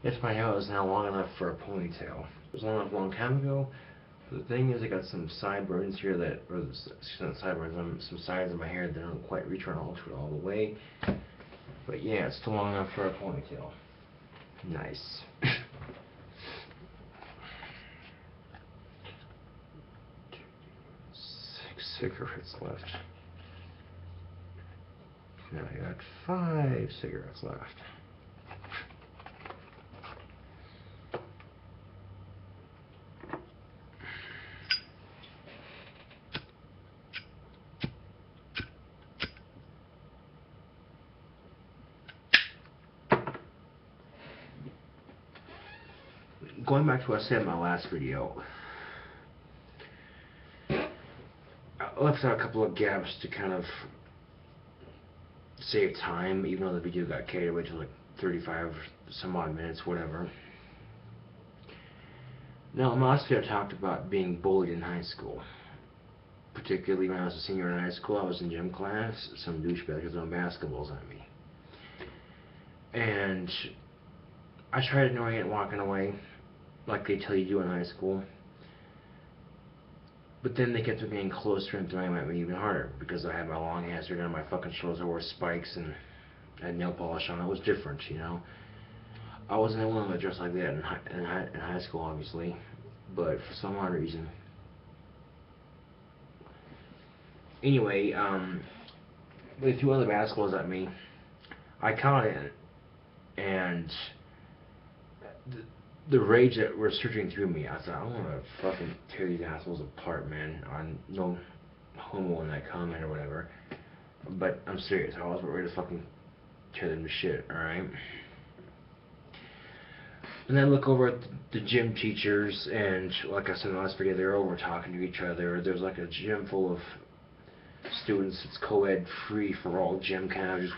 Yes, my hair is now long enough for a ponytail. It was long enough a long time ago. The thing is, I got some sideburns here that, or not sideburns, some sides of my hair that don't quite reach around all the way. But yeah, it's still long enough for a ponytail. Nice. 6 cigarettes left. Now I got 5 cigarettes left. Going back to what I said in my last video, I left out a couple of gaps to kind of save time, even though the video got carried away to like 35 some odd minutes, whatever. Now, in my last video I talked about being bullied in high school. Particularly when I was a senior in high school, I was in gym class, some douchebag was throwing basketballs at me. And I tried ignoring it and walking away, like they tell you to do in high school. But then they kept getting closer and throwing at me even harder because I had my long hair straight down my fucking shoulders. I wore spikes and I had nail polish on. It was different, you know. I wasn't willing to dress like that in high school, obviously, but for some odd reason. Anyway, they threw other basketballs at me. I caught it, and the rage that was surging through me, I thought, I want to fucking tear these assholes apart, man. I'm no homo in that comment or whatever, but I'm serious. I was ready to fucking tear them to shit, alright? And then I look over at the gym teachers, and like I said in the last video, they're over talking to each other. There's like a gym full of students. It's co-ed, free for all gym, kind of just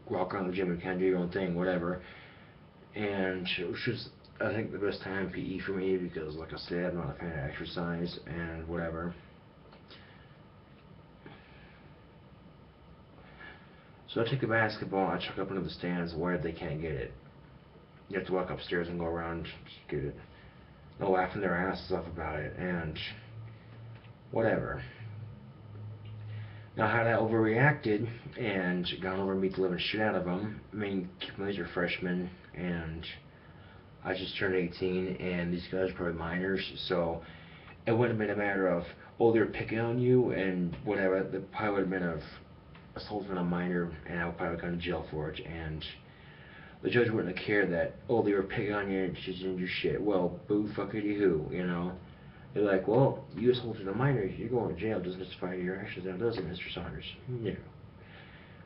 walk around the gym and kind of do your own thing, whatever. And it was just, I think, the best time PE for me because, like I said, I'm not a fan of exercise and whatever. So I take the basketball, I chuck up into the stands where they can't get it. You have to walk upstairs and go around to get it. They're laughing their asses off about it and whatever. Now, had I overreacted and gone over and beat the living shit out of them, I mean, keep them, these are freshmen, and I just turned 18, and these guys are probably minors, so it wouldn't have been a matter of, oh, they're picking on you, and whatever. It probably would have been of assaulting a minor, and I would probably gone to jail for it, and the judge wouldn't have cared that, oh, they were picking on you and you didn't do shit. Well, boo fuckity who, you know? They're like, well, you assaulted a minor, you're going to jail. Doesn't justify your actions, now does it, Mr. Saunders? No.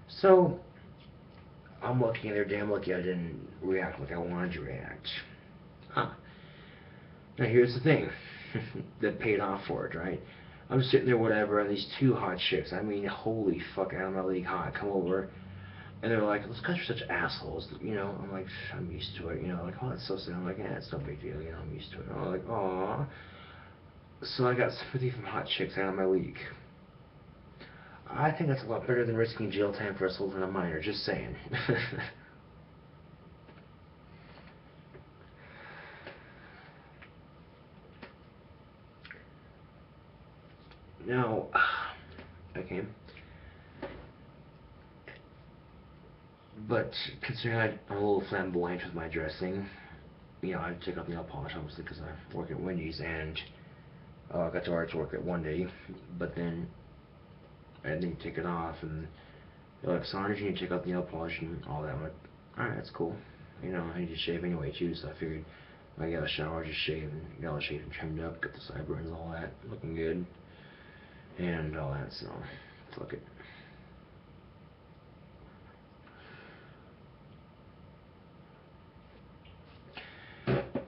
So, I'm lucky and they're damn lucky I didn't react like I wanted to react. Huh. Now here's the thing that paid off for it, right? I'm sitting there, whatever, and these two hot chicks, I mean, holy fuck, out of my league hot, come over, and they're like, those guys are such assholes, you know? I'm like, I'm used to it, you know? Like, oh, that's so sad. I'm like, yeah, it's no big deal, you know? I'm used to it. And I'm like, aw. So I got sympathy from hot chicks out of my league. I think that's a lot better than risking jail time for assaulting a minor, just saying. Now, okay. But considering I'm a little flamboyant with my dressing, you know, I take off nail polish obviously because I work at Wendy's and I got to arts work at one day, but then I didn't take it off and they're like, Saunders, you need to take off the nail polish and all that. I'm like, alright, that's cool. You know, I need to shave anyway too, so I figured when I got a shower, just shave and got all shaved and trimmed up, got the sideburns, all that, looking good, and all that, so fuck it.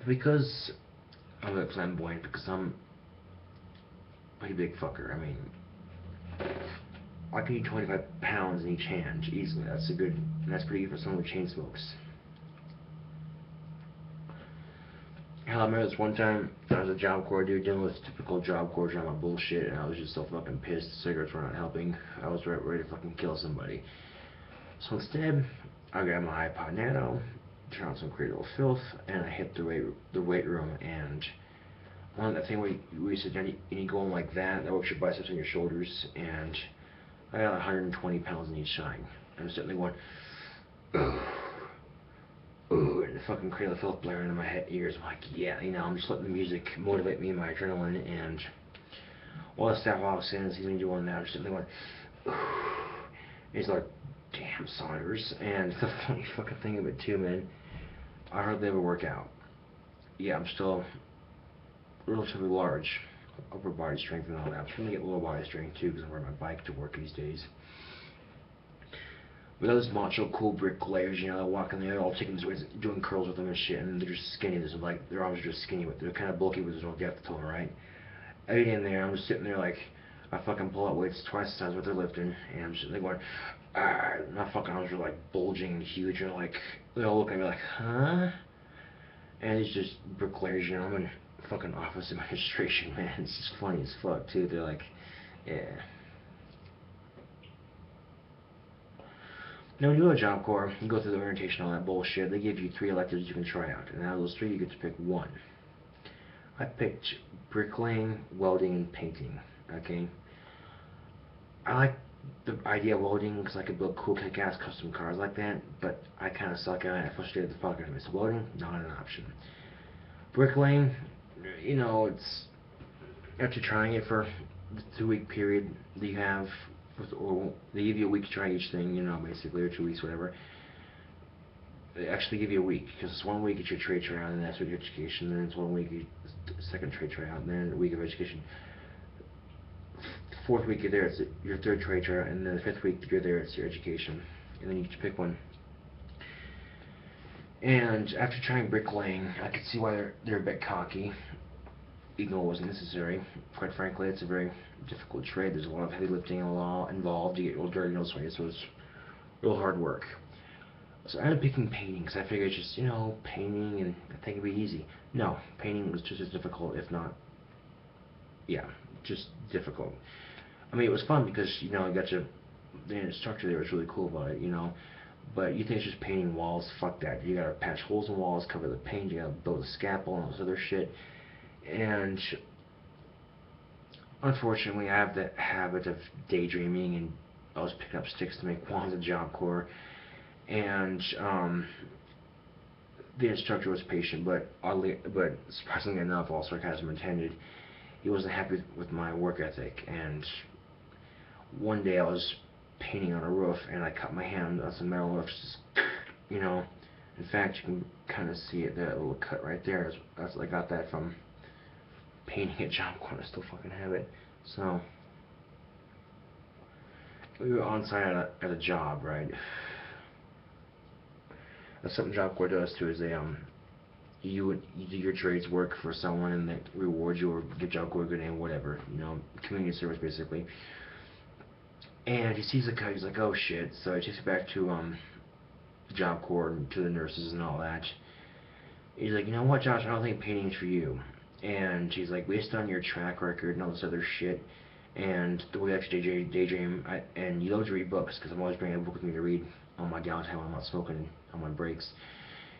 Because I'm a flamboyant, because I'm a pretty big fucker, I mean, I can eat 25 pounds in each hand, easily. That's a good, and that's pretty good for someone who chain smokes. Hell, I remember this one time, I was a Job Corps dude dealing with typical Job Corps drama bullshit, and I was just so fucking pissed the cigarettes were not helping. I was ready to fucking kill somebody. So instead, I grabbed my iPod Nano, turn on some Create a Little Filth, and I hit the weight room, and on that thing where you sit down, and you go in like that works your biceps and your shoulders, and I got 120 pounds in each side. I'm sitting there going, ooh, and the fucking Create a Little Filth blaring in my ears. I'm like, yeah, I'm just letting the music motivate me and my adrenaline, and while the staff officer sees me doing that, I'm just sitting there going, ooh. And he's like, damn, Saunders. And the funny fucking thing of it too, man, I hardly ever work out. Yeah, I'm still relatively large, upper body strength and all that. I'm trying to get lower body strength too, because I'm riding my bike to work these days. But those macho cool bricklayers, they're walking there, all taking these weights, doing curls with them and shit, and they're just skinny. Their arms are just skinny, but they're kind of bulky, but there's no depth to them, right? I get in there, I'm just sitting there like, I fucking pull out weights twice the size what they're lifting, and I'm just sitting there going, my fucking arms are like bulging and huge, and like, they all look at me like, huh? And it's just bricklayers, I'm in fucking office administration, man. It's just funny as fuck too. They're like, yeah. Now when you go to Job Corps, you go through the orientation, all that bullshit. They give you 3 electives you can try out, and out of those 3, you get to pick 1. I picked bricklaying, welding, and painting. Okay. I like the idea of welding because I could build cool kick-ass custom cars like that, but I kind of suck at it. I frustrated the fuck out of me. So welding, not an option. Bricklaying, it's after trying it for the 2-week period that you have, or they give you a week to try each thing, basically, or 2 weeks, whatever. They actually give you a week, because it's 1 week it's your trade tryout, and that's what your education, then it's 1 week second trade tryout, and then a week of education. 4th week you're there, it's your 3rd trade tryout, and then the 5th week you're there, it's your education, and then you get to pick one. And after trying bricklaying, I could see why they're a bit cocky, even though it wasn't necessary. Quite frankly, it's a very difficult trade. There's a lot of heavy lifting involved. You get real dirty in those ways, so it's real hard work. So I ended up picking painting, because I figured just, painting, and I think it'd be easy. No, painting was just as difficult, if not, yeah, just difficult. I mean, it was fun because, I got to, the instructor there was really cool about it, but you think it's just painting walls, fuck that. You gotta patch holes in walls, cover the paint, you gotta build a scaffold and all this other shit. And unfortunately, I have the habit of daydreaming, and I was picking up sticks to make wands at Job Corps. And the instructor was patient, but surprisingly enough, all sarcasm intended, he wasn't happy with my work ethic. And one day I was painting on a roof, and I cut my hand on some metal roofs, just, in fact, you can kind of see it, that little cut right there. I got that from painting at Job Corps. I still fucking have it. So we were on site at a job, right? That's something Job Corps does too, is they you do your trades work for someone, and they reward you or give Job Corps a good name, whatever, community service basically. And he sees the cut, he's like, oh shit. So he takes it back to Job Corps and to the nurses and all that. He's like, you know what, Josh, I don't think painting's for you. And he's like, based on your track record and all this other shit, and the way I actually daydream, and you love to read books, because I'm always bringing a book with me to read on my downtime when I'm not smoking on my breaks.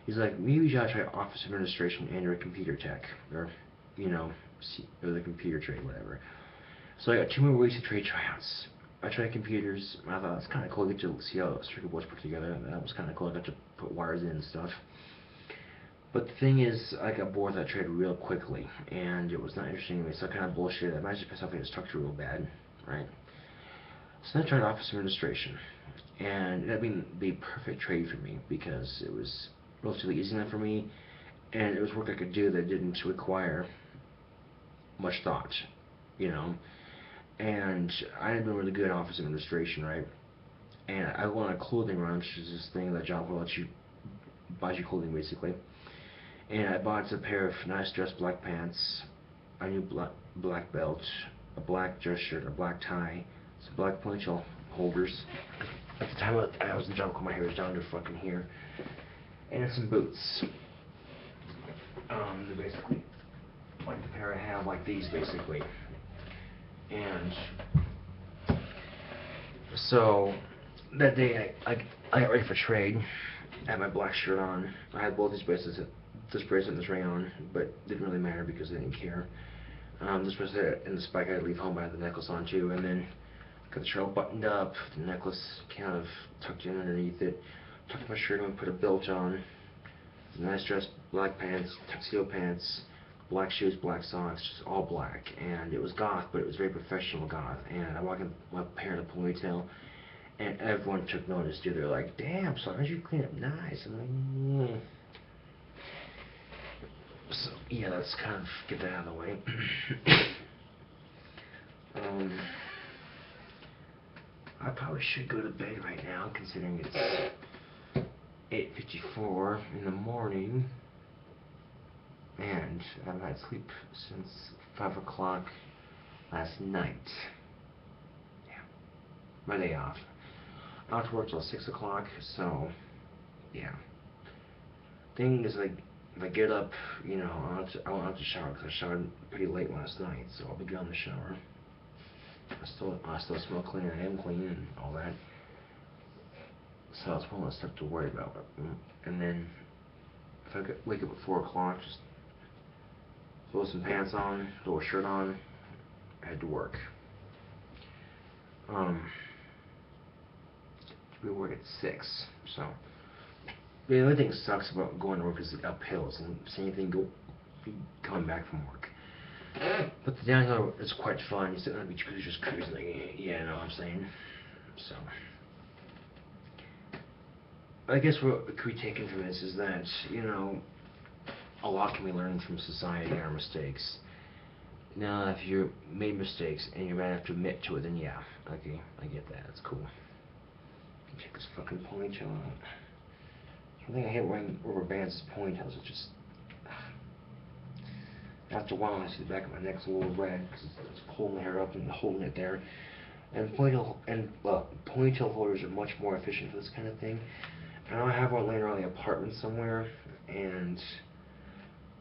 He's like, maybe you should try office administration and or computer tech, or, or the computer trade, whatever. So I got 2 more weeks of trade tryouts. I tried computers, and I thought it's kind of cool. I get to see how circuit boards put together, and that was kind of cool. I got to put wires in and stuff. But the thing is, I got bored with that trade real quickly, and it was not interesting to me, so I kind of bullshitted. I managed to piss off the instructor real bad, right? So then I tried office administration, and that being the perfect trade for me, because it was relatively easy enough for me, and it was work I could do that didn't require much thought, And I had been really good at office administration, right? And I went on a clothing run, which is this thing that Job will let you buy you clothing basically. And I bought a pair of nice dress black pants, a new black belt, a black dress shirt, a black tie, some black ponytail holders. At the time I was in Job Corps, my hair was down to fucking here, and some boots. They're basically like the pair I have, like these basically. And so that day I got ready for trade, I had my black shirt on. I had both these bracelets, this bracelet and this ring on, but it didn't really matter because I didn't care. This bracelet and the spike I had to leave home. I had the necklace on too, and then got the shirt all buttoned up, the necklace kind of tucked in underneath it. Tucked my shirt on, put a belt on, nice dress, black pants, tuxedo pants, black shoes, black socks, just all black. And it was goth, but it was very professional goth. And I walked in with my hair in a ponytail, and everyone took notice, dude. They're like, damn, so how'd you clean up nice? I'm like, So, yeah, let's kind of get that out of the way. I probably should go to bed right now, considering it's 8:54 in the morning. And I haven't had sleep since 5 o'clock last night. Yeah. My day off. I don't have to work till 6 o'clock, so, yeah. Thing is, like, if I get up, you know, I won't have to shower because I showered pretty late last night, so I'll be good on the shower. I still smell clean, I am clean, and all that. So that's one less stuff to worry about. And then, if I wake up at 4 o'clock, just throw some pants on, throw a shirt on, head to work. We work at 6, so. The only thing that sucks about going to work is the uphills and same thing coming back from work. But the downhill is quite fun. You sit on the beach because you're just cruising. Like, yeah, I know what I'm saying. So, I guess what could be taken from this is that, you know, a lot can be learned from society and our mistakes. Now, if you made mistakes and you're gonna have to admit to it, then yeah, okay, I get that. It's cool. Check this fucking ponytail out. I think I hate wearing rubber bands as ponytails. It's just after a while, I see the back of my neck's a little red because it's pulling the hair up and holding it there. And ponytail holders are much more efficient for this kind of thing. I know I have one laying around the apartment somewhere, and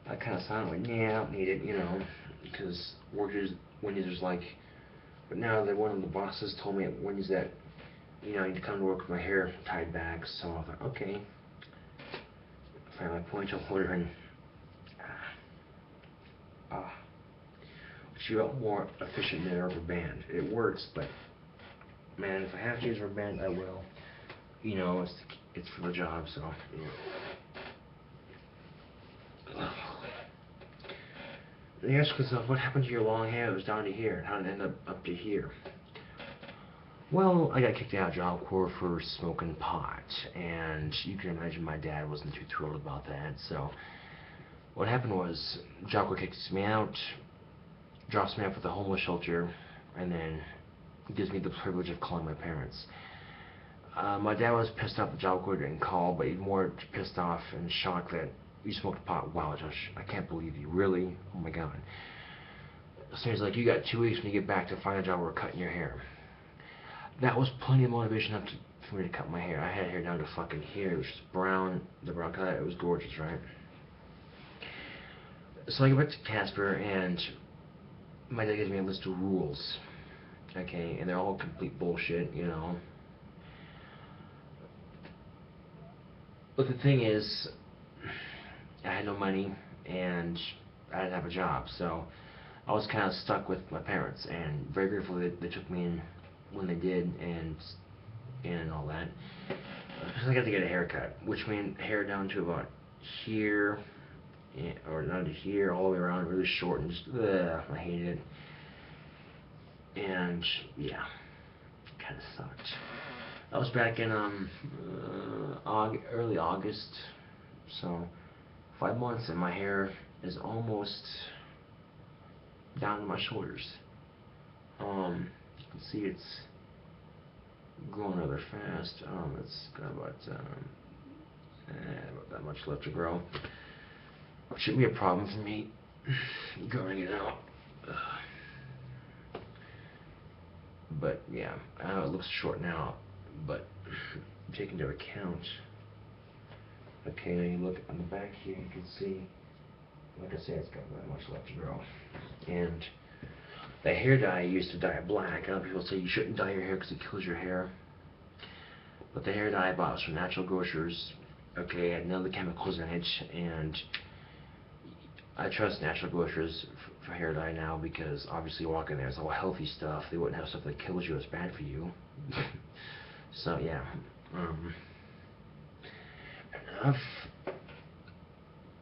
I kind of sound like, yeah, I don't need it, you know, because Wendy's like, but now that one of the bosses told me at Wendy's that, you know, I need to come to work with my hair tied back, so I thought, okay. I found my ponytail holder and which is a lot more efficient than a rubber band. It works, but man, if I have to use a rubber band, I will. You know, it's for the job, so. Yeah. You ask yourself, what happened to your long hair? It was down to here. How did it end up to here? Well, I got kicked out of Job Corps for smoking pot, and you can imagine my dad wasn't too thrilled about that. So, what happened was, Job Corps kicks me out, drops me off at the homeless shelter, and then gives me the privilege of calling my parents. My dad was pissed off the Job Corps didn't call, but he's more pissed off and shocked that you smoked pot. Wow, Josh, I can't believe you. Really? Oh my God. So he's like, you got 2 weeks when you get back to find a job where we're cutting your hair. That was plenty of motivation for me to cut my hair. I had hair down to fucking here. It was just brown, the brown color. It was gorgeous, right? So I get back to Casper, and my dad gives me a list of rules. Okay, and they're all complete bullshit, you know. But the thing is, I had no money, and I didn't have a job, so I was kind of stuck with my parents, and very grateful that they took me in when they did, and all that. Because I got to get a haircut, which meant hair down to about here, or down to here, all the way around, really short, and just, I hated it. And, yeah, kind of sucked. I was back in early August, so 5 months, and my hair is almost down to my shoulders. You can see it's growing rather fast. It's got about that much left to grow. Which shouldn't be a problem for me growing it out. But yeah, I know it looks short now, but taking into account. Okay, now you look on the back here, you can see, like I said, it's got that much left to grow. And the hair dye I used to dye it black. I know people say you shouldn't dye your hair because it kills your hair. But the hair dye I bought was from Natural Grocers. Okay, and none of the chemicals in it, and I trust natural grocers for hair dye now because obviously you walk in there, there's all healthy stuff. They wouldn't have stuff that kills you, it's bad for you. So yeah, I've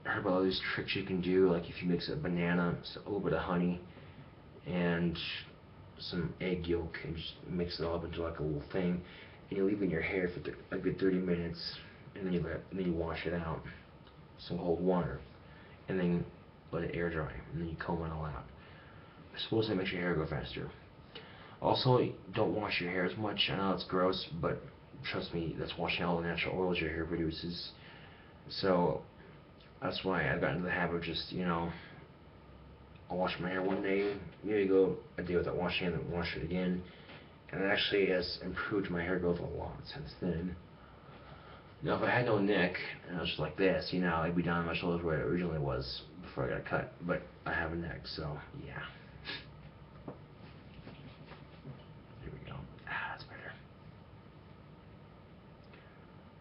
heard about all these tricks you can do, like if you mix a banana, a little bit of honey, and some egg yolk, and just mix it all up into like a little thing, and you leave it in your hair for a good 30 minutes, and then you wash it out, some cold water, and then let it air dry, and then you comb it all out. Supposedly it makes your hair grow faster. Also, don't wash your hair as much. I know it's gross, but trust me, that's washing all the natural oils your hair produces. So that's why I got into the habit of just, I'll wash my hair one day, maybe go a day without washing it, then wash it again. And it actually has improved my hair growth a lot since then. Now, if I had no neck, and I was just like this, I'd be down on my shoulders where it originally was before I got cut. But I have a neck, so yeah. Here we go. That's better.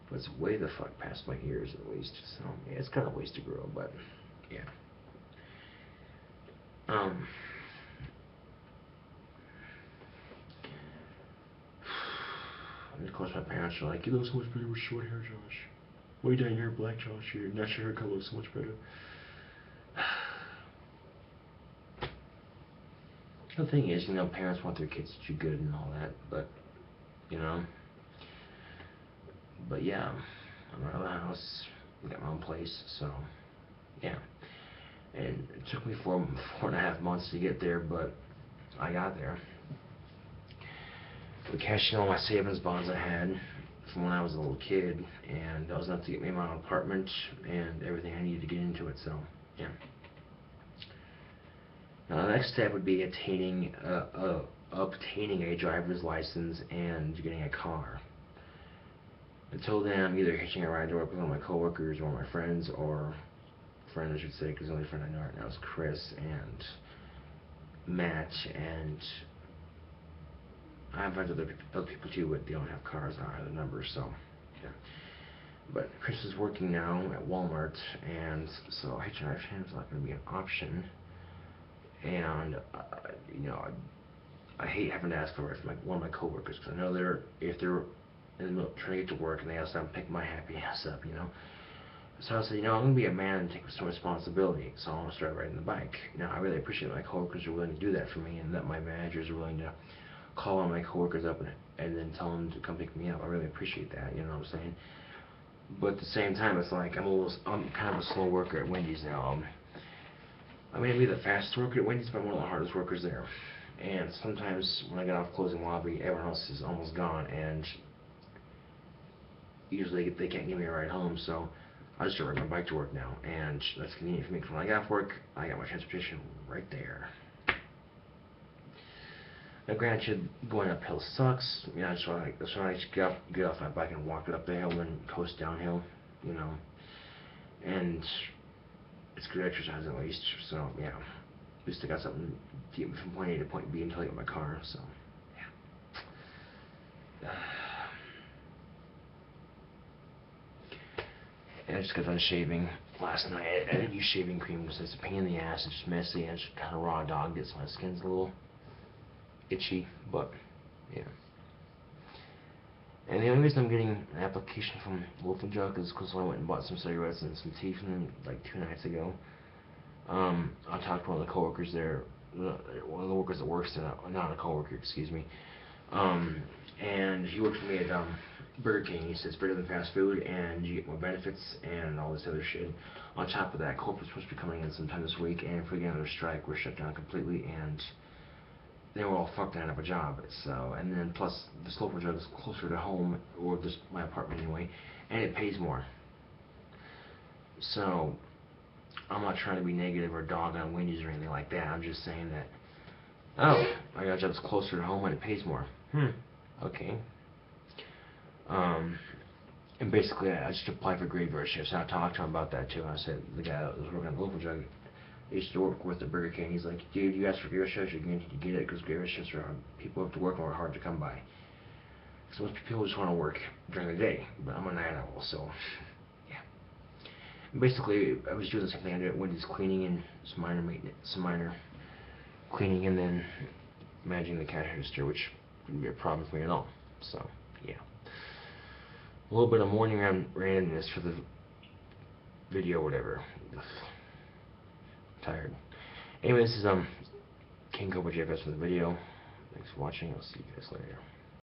But it's way the fuck past my ears at least, so yeah, it's got a ways to grow, but yeah. And of course my parents are like, you look so much better with short hair, Josh. Why are you dyeing your hair black, Josh? Your natural hair color looks so much better. The thing is, parents want their kids to do good and all that, but, but yeah, I'm out of the house, I got my own place, so, yeah. And it took me 4.5 months to get there, but I got there. We cashed in all my savings bonds I had from when I was a little kid, and that was enough to get me my own apartment and everything I needed to get into it, so, yeah. Now, the next step would be obtaining a driver's license and getting a car. Until then, I'm either hitching a ride to work with one of my coworkers or my friends, or friend I should say, because the only friend I know right now is Chris and Matt, and I have other people too, but they don't have cars or either numbers, so yeah. But Chris is working now at Walmart, and so hitching a ride for him is not going to be an option. And I hate having to ask for it from one of my coworkers, because I know if they're in the middle of trying to get to work and they ask them to pick my happy ass up, So I said, I'm going to be a man and take some responsibility, so I'm going to start riding the bike. Now, I really appreciate my coworkers are willing to do that for me, and that my managers are willing to call on my coworkers up and then tell them to come pick me up. I really appreciate that, you know what I'm saying? But at the same time, it's like I'm kind of a slow worker at Wendy's now. I may be the fastest worker at Wendy's, but I'm one of the hardest workers there. And sometimes when I get off closing lobby, everyone else is almost gone, and usually they can't give me a ride home, so I just ride my bike to work now, and that's convenient for me, because when I get off work, I got my transportation right there. Now, granted, going uphill sucks. That's why I just get off my bike and walk it up the hill and then coast downhill, and it's good exercise at least, so yeah. At least I got something to get me from point A to point B until I get my car, so yeah. And I just got done shaving last night. I didn't use shaving cream because it's a pain in the ass, it's just messy, and it's kind of raw dogged it, so my skin's a little itchy, but yeah. And the only reason I'm getting an application from Wolf and Jug is because I went and bought some cigarettes and some tea from them like 2 nights ago. I talked to one of the coworkers there, one of the workers that works there, not a coworker, excuse me. And he worked for me at Burger King. He says it's better than fast food, and you get more benefits and all this other shit. On top of that, corporate's supposed to be coming in sometime this week, and if we get another strike, we're shut down completely, and then we're all fucked out of a job. So, and then plus the Sloper Jug is closer to home, or just my apartment anyway, and it pays more. So, I'm not trying to be negative or dog on Wendy's or anything like that. I'm just saying that, oh, I got a job that's closer to home and it pays more. Okay. And basically, I just applied for graveyard shifts, and I talked to him about that too. I said, the guy that was working at the Local Jug, I used to work with the Burger King. He's like, dude, you asked for graveyard shifts, you're going to get it, because graveyard shifts are hard. People have to work and are hard to come by. So most people just want to work during the day, but I'm a night owl, so Basically, I was doing the same thing I did when he's cleaning and some minor maintenance, some minor cleaning, and then managing the cash register, which wouldn't be a problem for me at all. So, yeah. A little bit of morning randomness for the video, whatever. Ugh. I'm tired. Anyway, this is King Cobra JFS for the video. Thanks for watching. I'll see you guys later.